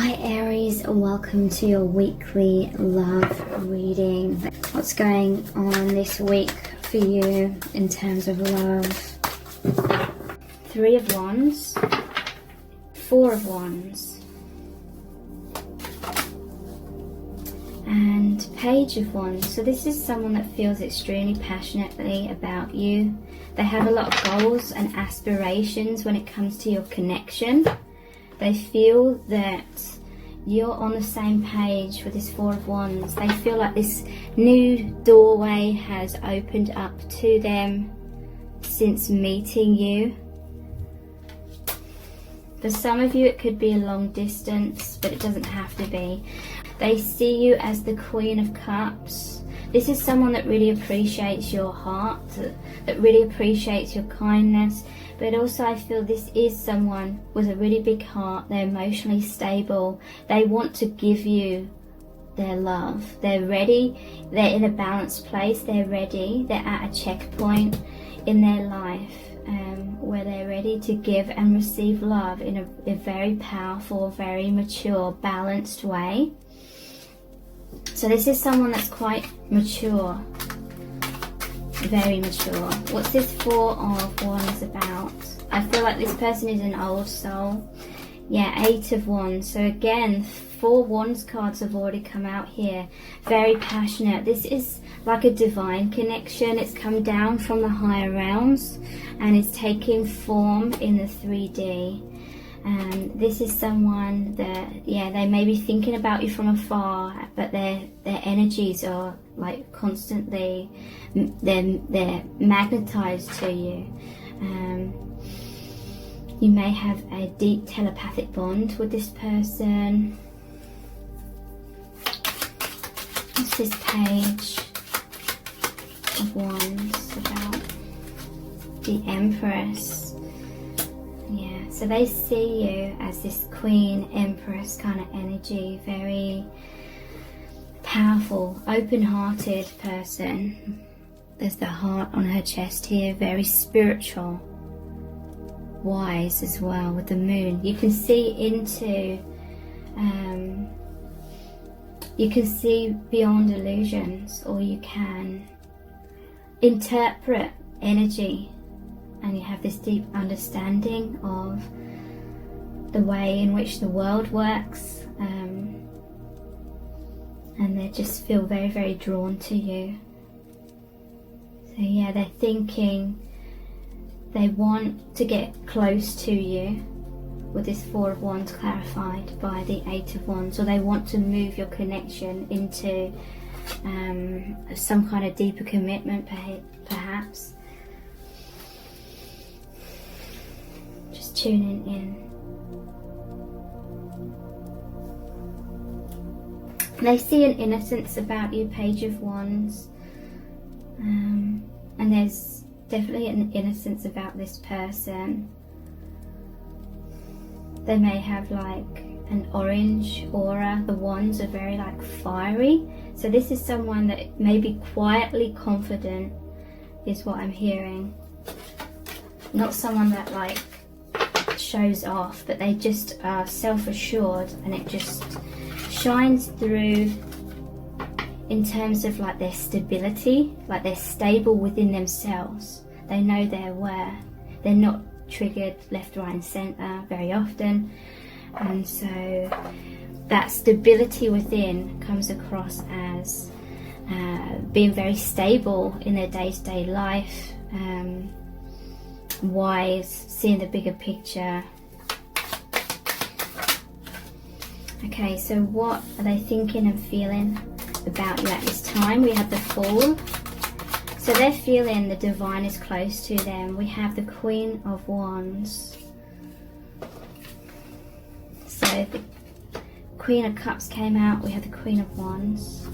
Hi Aries, welcome to your weekly love reading. What's going on this week for you in terms of love? 3 of Wands, 4 of Wands, and Page of Wands. So this is someone that feels extremely passionately about you. They have a lot of goals and aspirations when it comes to your connection. They feel that you're on the same page with this 4 of Wands. They feel like this new doorway has opened up to them since meeting you. For some of you it could be a long distance, but it doesn't have to be. They see you as the Queen of Cups. This is someone that really appreciates your heart, that really appreciates your kindness. But also I feel this is someone with a really big heart. They're emotionally stable. They want to give you their love. They're ready. They're in a balanced place. They're ready. They're at a checkpoint in their life where they're ready to give and receive love in a very powerful, very mature, balanced way. So this is someone that's quite mature. Very mature. What's this 4 of Wands about? I feel like this person is an old soul. Yeah, 8 of Wands. So again, 4 Wands cards have already come out here. Very passionate. This is like a divine connection. It's come down from the higher realms and it's taking form in the 3D. This is someone that, yeah, they may be thinking about you from afar, but their energies are like constantly, they're magnetized to you. You may have a deep telepathic bond with this person. What's this Page of Wands about? The Empress. Yeah, so they see you as this Queen, Empress kind of energy, very powerful, open-hearted person. There's the heart on her chest here, very spiritual, wise as well with the moon. You can see into, you can see beyond illusions, or you can interpret energy. And you have this deep understanding of the way in which the world works, and they just feel very, very drawn to you. So yeah, they're thinking they want to get close to you with this 4 of Wands clarified by the 8 of Wands, or they want to move your connection into some kind of deeper commitment perhaps. Tuning in. They see an innocence about you, Page of Wands, and there's definitely an innocence about this person. They may have like an orange aura. The wands are very like fiery, so this is someone that may be quietly confident, is what I'm hearing. Not someone that like shows off, but they just are self-assured, and it just shines through in terms of like their stability, like they're stable within themselves. They know their worth. They're not triggered left, right and centre very often, and so that stability within comes across as being very stable in their day-to-day life, wise, seeing the bigger picture. Okay, so what are they thinking and feeling about you at this time? We have the Fool. So they're feeling the divine is close to them. We have the Queen of Wands. So the Queen of Cups came out. We have the Queen of Wands.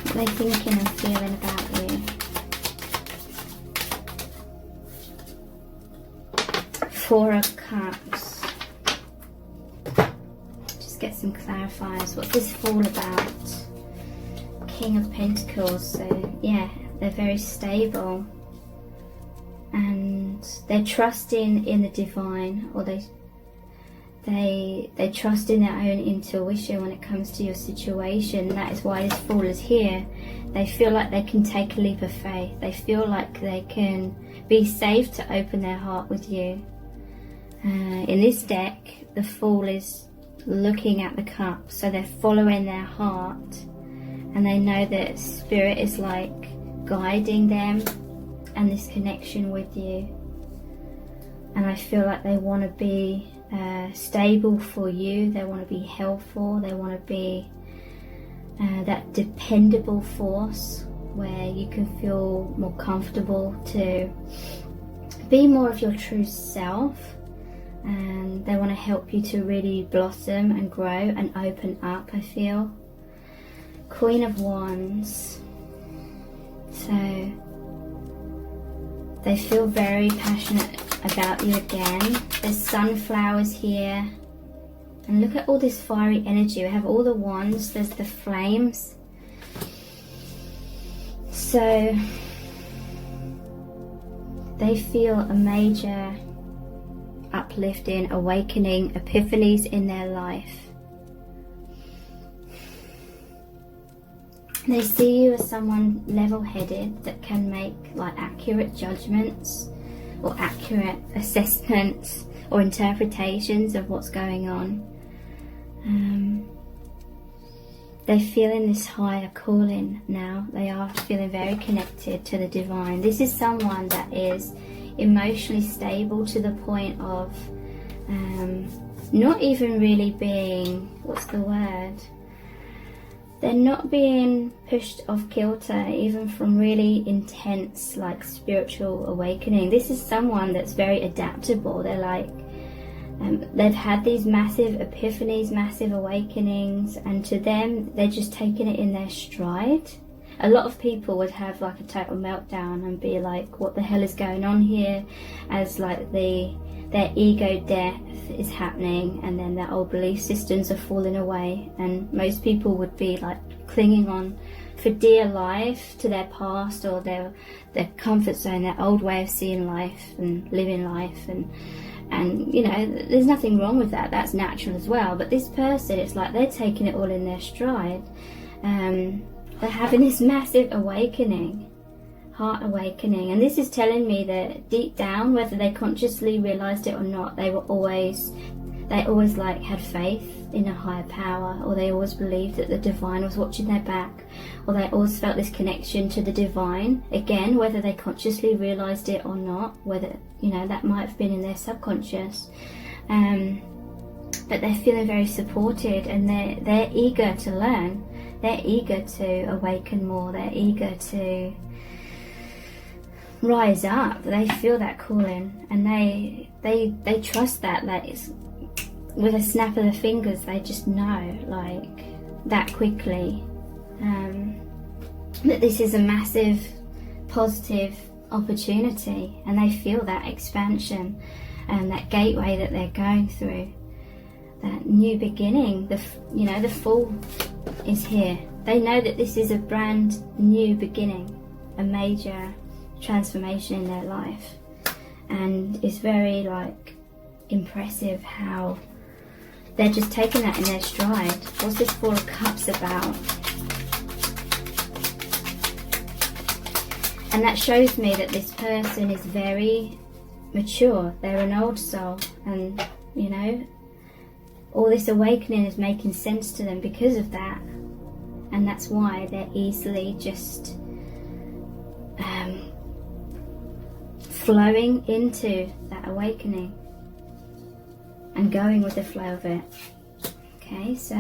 What are they thinking and feeling about you? 4 of Cups. Just get some clarifiers. What's this Fool about? King of Pentacles. So yeah, they're very stable and they're trusting in the divine, or They trust in their own intuition when it comes to your situation. That is why this Fool is here. They feel like they can take a leap of faith. They feel like they can be safe to open their heart with you. In this deck, the Fool is looking at the cup, so they're following their heart, and they know that Spirit is like guiding them and this connection with you. And I feel like they want to be stable for you. They want to be helpful. They want to be that dependable force where you can feel more comfortable to be more of your true self. And they want to help you to really blossom and grow and open up, I feel. Queen of Wands. So they feel very passionate about you again. There's sunflowers here. And look at all this fiery energy. We have all the wands. There's the flames. So they feel a major uplifting, awakening, epiphanies in their life. They see you as someone level-headed that can make like accurate judgments or accurate assessments or interpretations of what's going on. They're feeling this higher calling now. They are feeling very connected to the divine. This is someone that is emotionally stable to the point of not even really being, what's the word? They're not being pushed off kilter even from really intense like spiritual awakening. This is someone that's very adaptable. They're like, they've had these massive epiphanies, massive awakenings, and to them, they're just taking it in their stride. A lot of people would have like a total meltdown and be like, what the hell is going on here? As like their ego death is happening, and then their old belief systems are falling away, and most people would be like clinging on for dear life to their past or their comfort zone, their old way of seeing life and living life, and you know, there's nothing wrong with that. That's natural as well. But this person, it's like they're taking it all in their stride. They're having this massive awakening, heart awakening, and this is telling me that deep down, whether they consciously realized it or not, they always like had faith in a higher power, or they always believed that the divine was watching their back, or they always felt this connection to the divine. Again, whether they consciously realized it or not, whether, you know, that might have been in their subconscious, but they're feeling very supported, and they're eager to learn. They're eager to awaken more. They're eager to rise up. They feel that calling, and they trust that. Like, it's with a snap of the fingers, they just know, like, that quickly, that this is a massive positive opportunity, and they feel that expansion and that gateway that they're going through, that new beginning. The Fool is here. They know that this is a brand new beginning, a major transformation in their life, and it's very like impressive how they're just taking that in their stride. What's this Four of Cups about? And that shows me that this person is very mature. They're an old soul, and you know, all this awakening is making sense to them because of that, and that's why they're easily just flowing into that awakening and going with the flow of it. Okay, so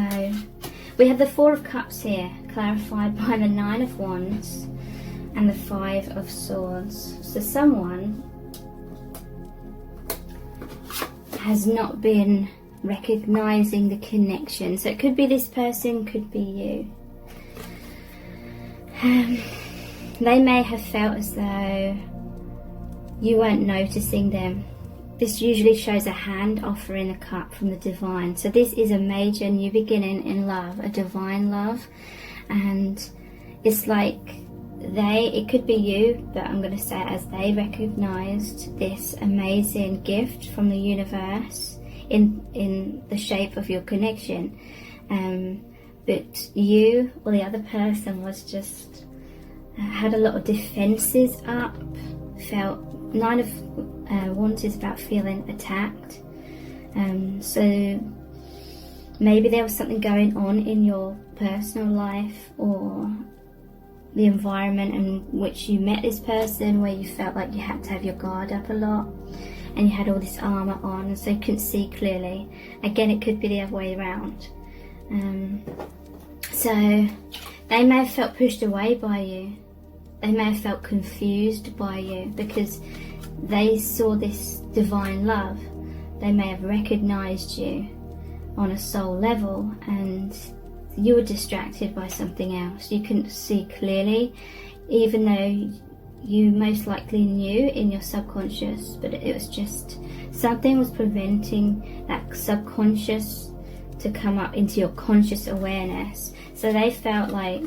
we have the Four of Cups here, clarified by the Nine of Wands and the Five of Swords. So someone has not been recognizing the connection. So it could be this person, could be you. They may have felt as though you weren't noticing them. This usually shows a hand offering a cup from the divine. So this is a major new beginning in love, a divine love. And it's like it could be you, but I'm going to say it as they recognized this amazing gift from the universe in the shape of your connection. But you or the other person was just had a lot of defenses up, felt Nine of Wands is about feeling attacked. So maybe there was something going on in your personal life or the environment in which you met this person, where you felt like you had to have your guard up a lot and you had all this armor on, so you couldn't see clearly. Again, it could be the other way around. So they may have felt pushed away by you. They may have felt confused by you because they saw this divine love. They may have recognized you on a soul level, and you were distracted by something else. You couldn't see clearly, even though you most likely knew in your subconscious, but it was just something was preventing that subconscious to come up into your conscious awareness. So they felt like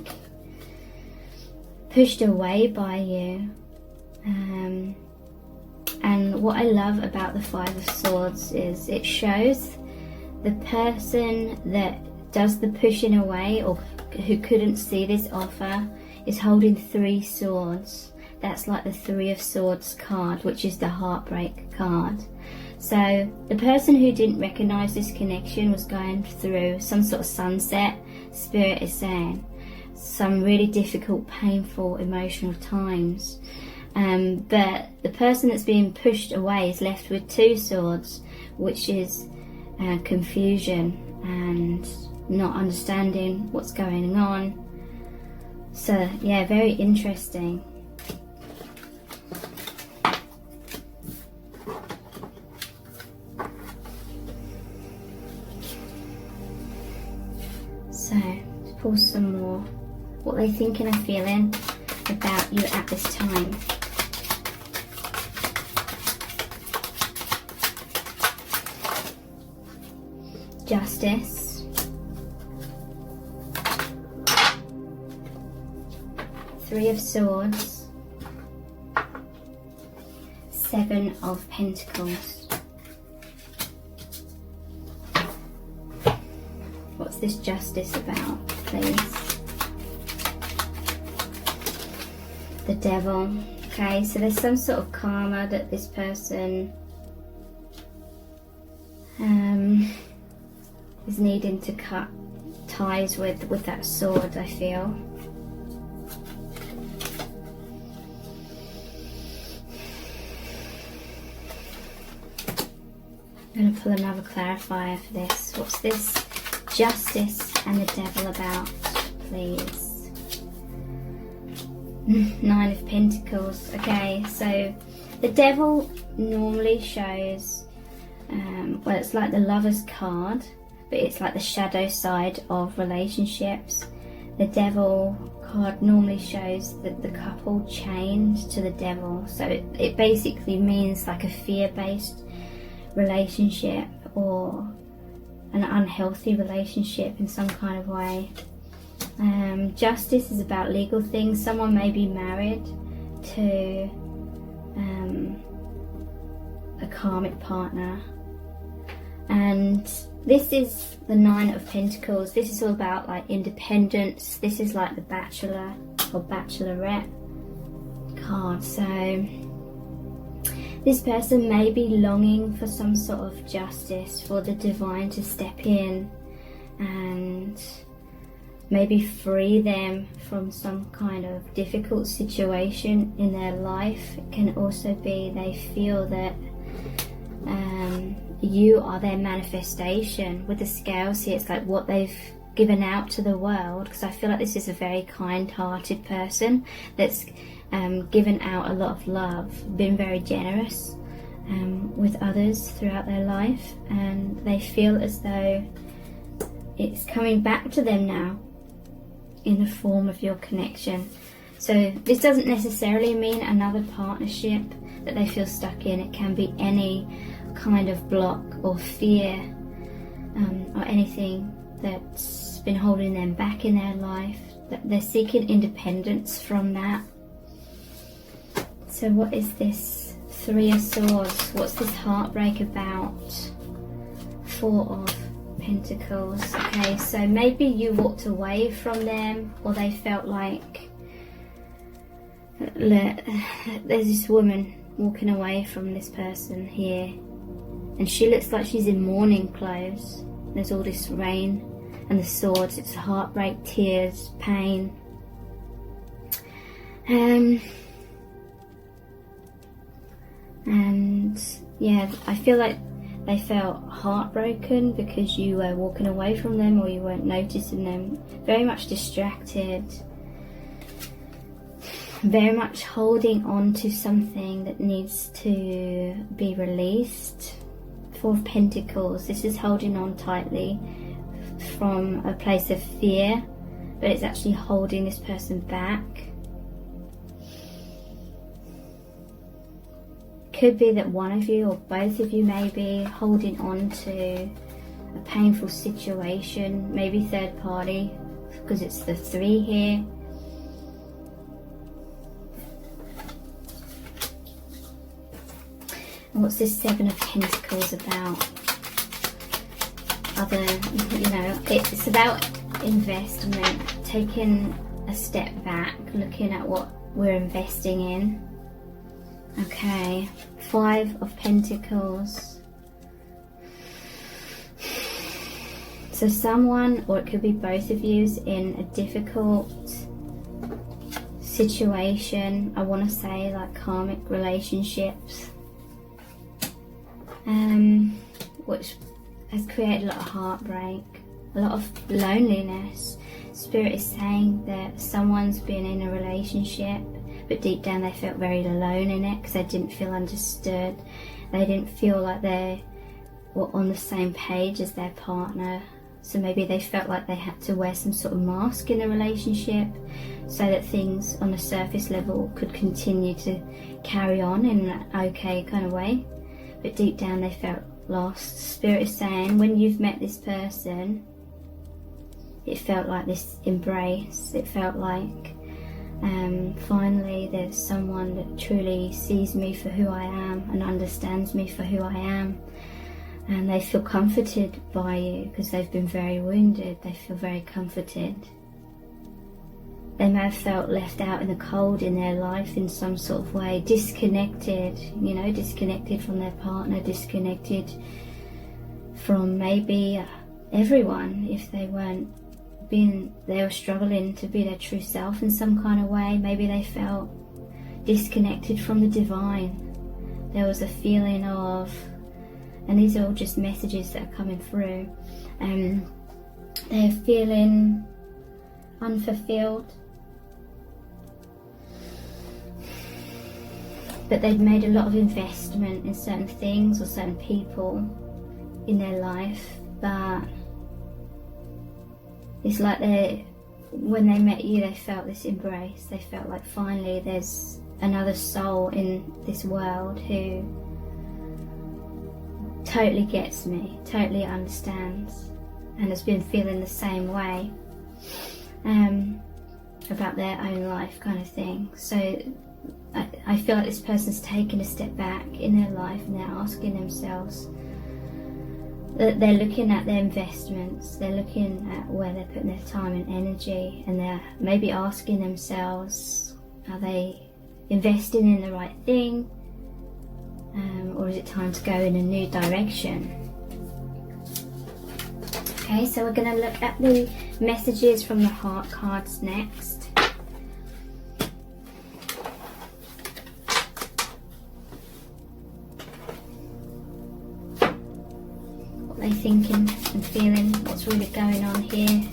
pushed away by you. And what I love about the Five of Swords is it shows the person that does the pushing away, or who couldn't see this offer, is holding 3 swords. That's like the Three of Swords card, which is the heartbreak card. So the person who didn't recognize this connection was going through some sort of sunset, Spirit is saying, some really difficult, painful, emotional times. But the person that's being pushed away is left with 2 swords, which is confusion and not understanding what's going on. So yeah, very interesting. So let's pull some more. What are they thinking and feeling about you at this time? Justice, 3 of Swords, 7 of Pentacles. What's this justice about, please? The Devil. Okay, so there's some sort of karma that this person is needing to cut ties with that sword, I feel. I'm going to pull another clarifier for this. What's this Justice and the Devil about, please? 9 of Pentacles. Okay, so the Devil normally shows, well, it's like the Lover's card, but it's like the shadow side of relationships. The Devil card normally shows that the couple chained to the Devil. So it basically means like a fear-based relationship or an unhealthy relationship in some kind of way. Justice is about legal things. Someone may be married to a karmic partner, and this is the 9 of Pentacles. This is all about like independence. This is like the Bachelor or Bachelorette card. So this person may be longing for some sort of justice, for the divine to step in and maybe free them from some kind of difficult situation in their life. It can also be they feel that you are their manifestation. With the scales here, it's like what they've given out to the world, because I feel like this is a very kind-hearted person that's given out a lot of love, been very generous with others throughout their life, and they feel as though it's coming back to them now in the form of your connection. So this doesn't necessarily mean another partnership that they feel stuck in. It can be any kind of block or fear or anything that's been holding them back in their life, that they're seeking independence from that. So what is this 3 of Swords? What's this heartbreak about Four of Pentacles. Okay, so maybe you walked away from them, or they felt like, there's this woman walking away from this person here, and she looks like she's in mourning clothes. There's all this rain and the swords. It's heartbreak, tears, pain. And yeah, I feel like they felt heartbroken because you were walking away from them, or you weren't noticing them. Very much distracted, very much holding on to something that needs to be released. Four of Pentacles, this is holding on tightly from a place of fear, but it's actually holding this person back. Could be that one of you or both of you may be holding on to a painful situation, maybe third party, because it's the 3 here. And what's this 7 of Pentacles about? It's about investment, taking a step back, looking at what we're investing in. Okay, 5 of Pentacles. So someone, or it could be both of you, is in a difficult situation. I want to say like karmic relationships, which has created a lot of heartbreak, a lot of loneliness. Spirit is saying that someone's been in a relationship, but deep down they felt very alone in it because they didn't feel understood. They didn't feel like they were on the same page as their partner. So maybe they felt like they had to wear some sort of mask in the relationship so that things on the surface level could continue to carry on in an okay kind of way. But deep down they felt lost. Spirit is saying when you've met this person, it felt like this embrace. It felt like finally there's someone that truly sees me for who I am and understands me for who I am, and they feel comforted by you because they've been very wounded. They feel very comforted. They may have felt left out in the cold in their life in some sort of way, disconnected, disconnected from their partner, disconnected from maybe everyone if they were struggling to be their true self in some kind of way. Maybe they felt disconnected from the divine. There was a feeling of, and these are all just messages that are coming through, they're feeling unfulfilled, but they've made a lot of investment in certain things or certain people in their life, but it's like when they met you, they felt this embrace. They felt like finally there's another soul in this world who totally gets me, totally understands, and has been feeling the same way about their own life kind of thing. So I feel like this person's taken a step back in their life and they're asking themselves, they're looking at their investments, they're looking at where they're putting their time and energy, and they're maybe asking themselves, are they investing in the right thing, or is it time to go in a new direction? Okay, so we're going to look at the messages from the heart cards next. What they're thinking and feeling, what's really going on here.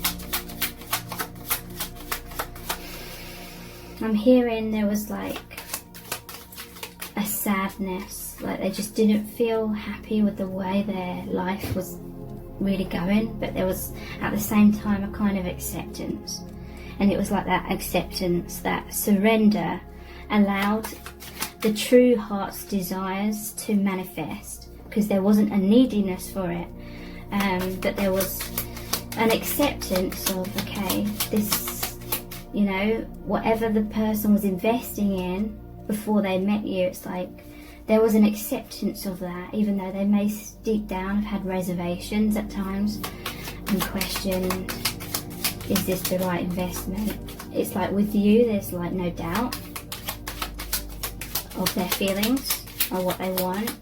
I'm hearing there was like a sadness, like they just didn't feel happy with the way their life was really going, but there was at the same time a kind of acceptance, and it was like that acceptance, that surrender allowed the true heart's desires to manifest, because there wasn't a neediness for it, but there was an acceptance of, okay, this, you know, whatever the person was investing in before they met you, it's like there was an acceptance of that, even though they may deep down have had reservations at times and questioned, is this the right investment? It's like with you, there's like no doubt of their feelings or what they want.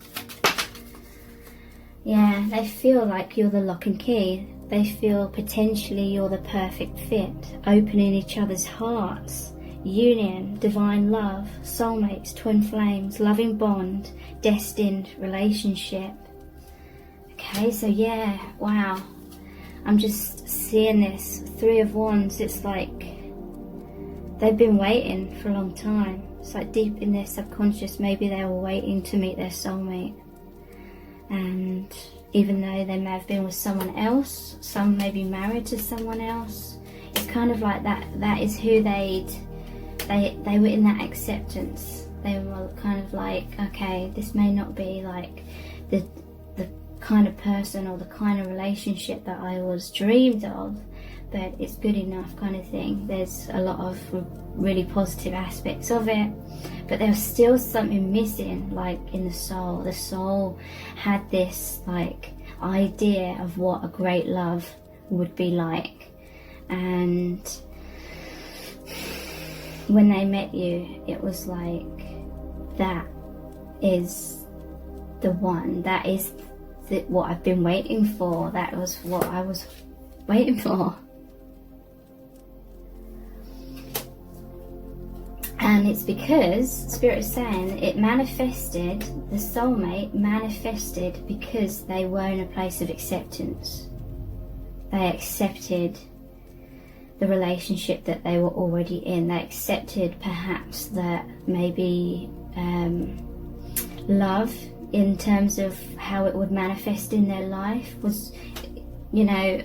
Yeah, they feel like you're the lock and key. They feel potentially you're the perfect fit, opening each other's hearts. Union, divine love, soulmates, twin flames, loving bond, destined relationship. Okay, so yeah, wow. I'm just seeing this. Three of Wands, it's like they've been waiting for a long time. It's like deep in their subconscious, maybe they were waiting to meet their soulmate. And even though they may have been with someone else, some may be married to someone else, it's kind of like that is who they were in that acceptance. They were kind of like, okay, this may not be like the kind of person or the kind of relationship that I was dreamed of, but it's good enough kind of thing. There's a lot of really positive aspects of it, but there was still something missing, like in the soul. The soul had this like idea of what a great love would be like, and when they met you, it was like, that is the one, that is what I've been waiting for, that was what I was waiting for. And it's because Spirit is saying it manifested, the soulmate manifested because they were in a place of acceptance. They accepted the relationship that they were already in. They accepted perhaps that maybe love in terms of how it would manifest in their life was, you know,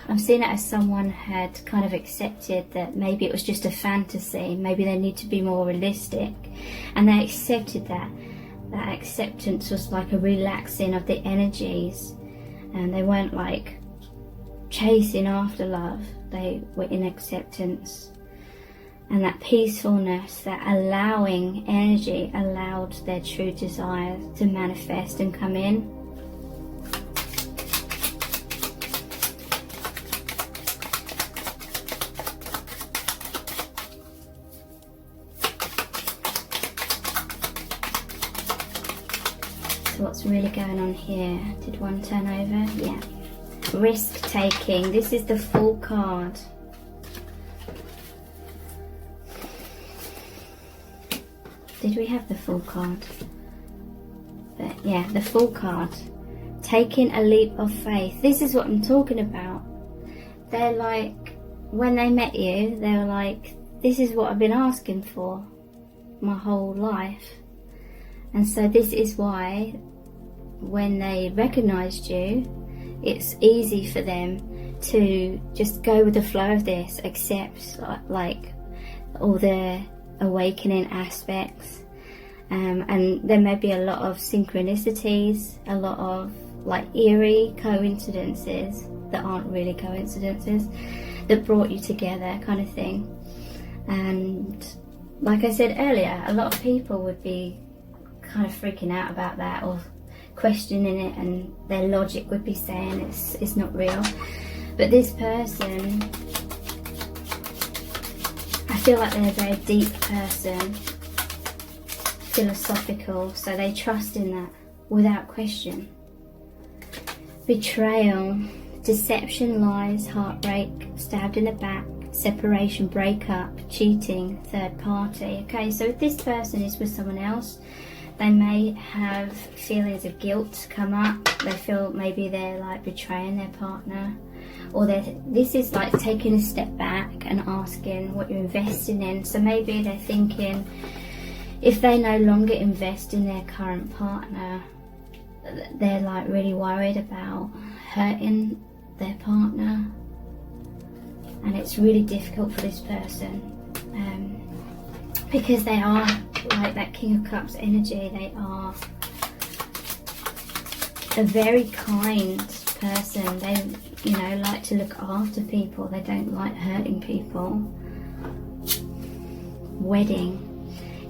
I'm seeing it as someone had kind of accepted that maybe it was just a fantasy, maybe they need to be more realistic, and they accepted that. That acceptance was like a relaxing of the energies, and they weren't like chasing after love, they were in acceptance. And that peacefulness, that allowing energy allowed their true desire to manifest and come in. So what's really going on here? Did one turn over? Yeah. Risk taking. This is the Fool card. Did we have the Fool card? But yeah, the Fool card. Taking a leap of faith. This is what I'm talking about. They're like, when they met you, they were like, this is what I've been asking for my whole life. And so this is why when they recognized you, it's easy for them to just go with the flow of this, accept like all the awakening aspects, and there may be a lot of synchronicities, a lot of like eerie coincidences that aren't really coincidences that brought you together kind of thing. And like I said earlier, a lot of people would be kind of freaking out about that or questioning it, and their logic would be saying it's not real. But this person, I feel like they're a very deep person, philosophical, so they trust in that without question. Betrayal, deception, lies, heartbreak, stabbed in the back, separation, breakup, cheating, third party. Okay, so if this person is with someone else, they may have feelings of guilt come up. They feel maybe they're like betraying their partner, or this is like taking a step back and asking what you're investing in. So maybe they're thinking if they no longer invest in their current partner, they're like really worried about hurting their partner, and it's really difficult for this person because they are like that King of Cups energy. They are a very kind person. They, you know, like to look after people. They don't like hurting people. Wedding.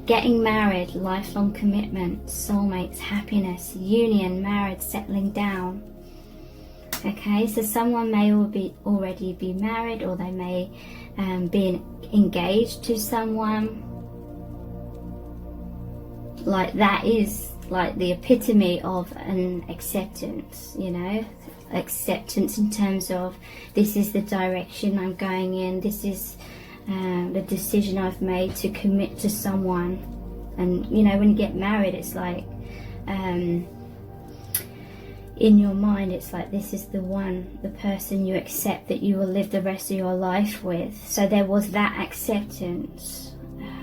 Getting married, lifelong commitment, soulmates, happiness, union, marriage, settling down. Okay, so someone may already be married, or they may be engaged to someone. Like, that is like the epitome of an acceptance, you know, acceptance in terms of, this is the direction I'm going in, this is the decision I've made to commit to someone. And you know, when you get married, it's like in your mind, it's like, this is the one, the person you accept that you will live the rest of your life with. So there was that acceptance.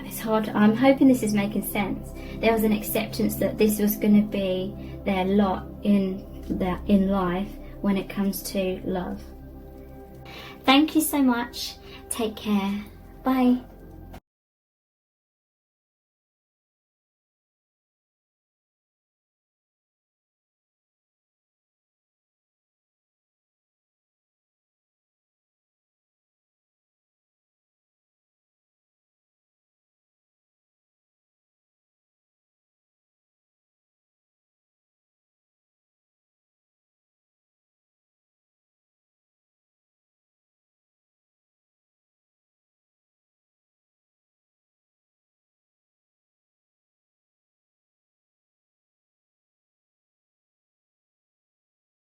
It's hard, I'm hoping this is making sense. There was an acceptance that this was going to be their lot in life when it comes to love. Thank you so much. Take care. Bye.